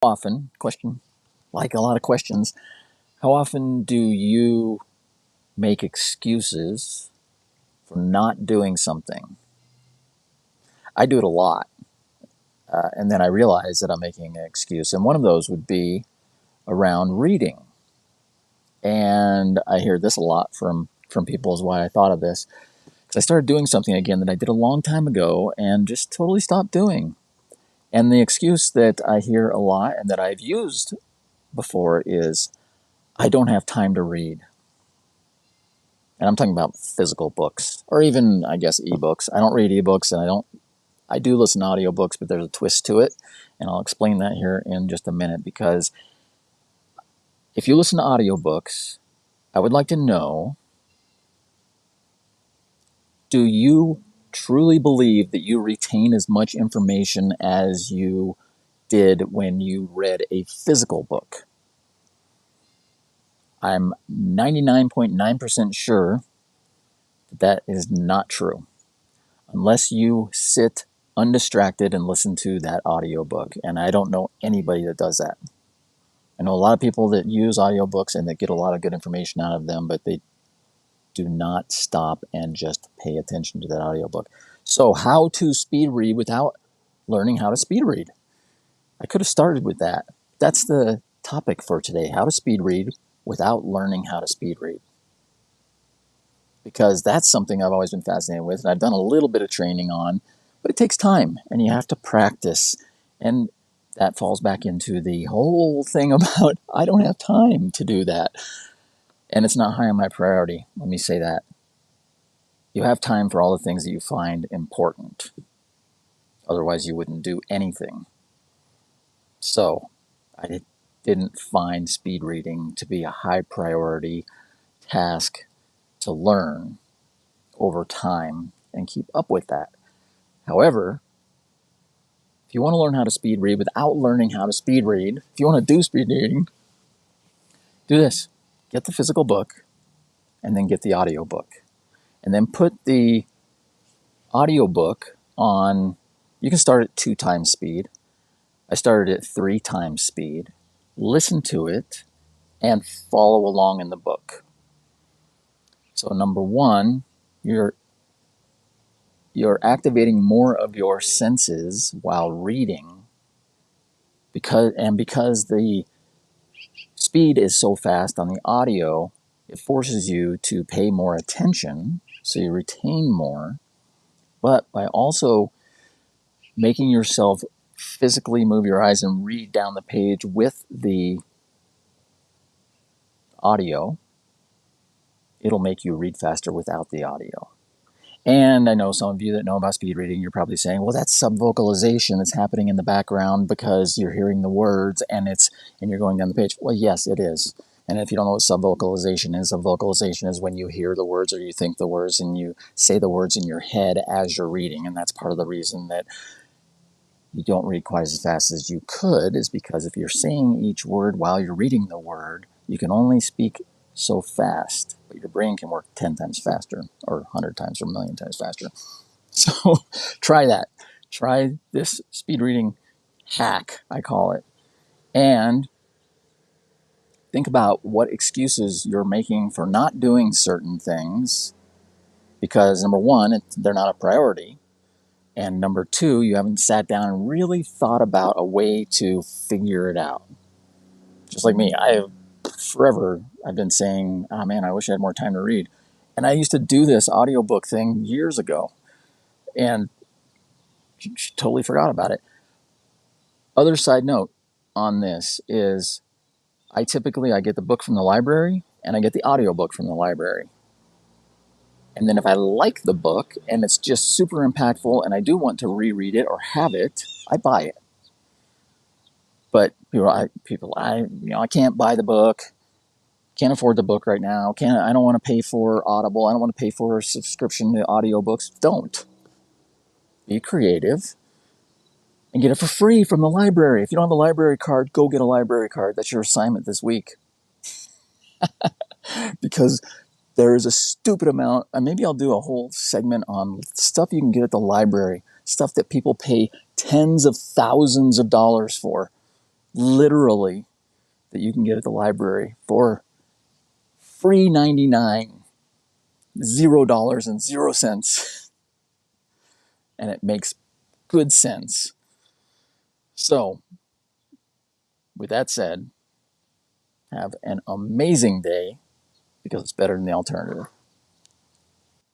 Often, question, like a lot of questions, how often do you make excuses for not doing something? I do it a lot. And then I realize that I'm making an excuse. And one of those would be around reading. And I hear this a lot from people is why I thought of this. Because I started doing something again that I did a long time ago and just totally stopped doing. And the excuse that I hear a lot and that I've used before is I don't have time to read. And I'm talking about physical books or even, I guess, ebooks. I don't read ebooks and I do listen to audiobooks, but there's a twist to it. And I'll explain that here in just a minute because if you listen to audiobooks, I would like to know, do you truly believe that you retain as much information as you did when you read a physical book? I'm 99.9% sure that is not true unless you sit undistracted and listen to that audiobook. And I don't know anybody that does that. I know a lot of people that use audiobooks and that get a lot of good information out of them, but they do not stop and just pay attention to that audiobook. So, how to speed read without learning how to speed read? I could have started with that. That's the topic for today, how to speed read without learning how to speed read. Because that's something I've always been fascinated with, and I've done a little bit of training on, but it takes time, and you have to practice. And that falls back into the whole thing about I don't have time to do that. And it's not high on my priority. Let me say that. You have time for all the things that you find important. Otherwise, you wouldn't do anything. So, I didn't find speed reading to be a high priority task to learn over time and keep up with that. However, if you want to learn how to speed read without learning how to speed read, if you want to do speed reading, do this. Get the physical book and then get the audio book. And then put the audio book on, you can start at 2 times speed. I started at 3 times speed. Listen to it and follow along in the book. So number 1, you're activating more of your senses while reading because the speed is so fast on the audio, it forces you to pay more attention, so you retain more. But by also making yourself physically move your eyes and read down the page with the audio, it'll make you read faster without the audio. And I know some of you that know about speed reading, you're probably saying, well, that's subvocalization that's happening in the background because you're hearing the words and you're going down the page. Well, yes, it is. And if you don't know what subvocalization is when you hear the words or you think the words and you say the words in your head as you're reading. And that's part of the reason that you don't read quite as fast as you could, is because if you're saying each word while you're reading the word, you can only speak so fast, but your brain can work 10 times faster or 100 times or a million times faster. So try that. Try this speed reading hack, I call it. And think about what excuses you're making for not doing certain things because, number 1, they're not a priority. And number 2, you haven't sat down and really thought about a way to figure it out. Just like me, I've been saying, oh man, I wish I had more time to read. And I used to do this audiobook thing years ago and totally forgot about it. Other side note on this is I get the book from the library and I get the audiobook from the library. And then if I like the book and it's just super impactful and I do want to reread it or have it, I buy it. But I can't buy the book, can't afford the book right now. I don't want to pay for Audible. I don't want to pay for a subscription to audiobooks. Don't. Be creative and get it for free from the library. If you don't have a library card, go get a library card. That's your assignment this week. Because there is a stupid amount, and maybe I'll do a whole segment on stuff you can get at the library, stuff that people pay tens of thousands of dollars for. literally, that you can get at the library for free 99, $0 and 0 cents. And it makes good sense. So, with that said, have an amazing day because it's better than the alternative.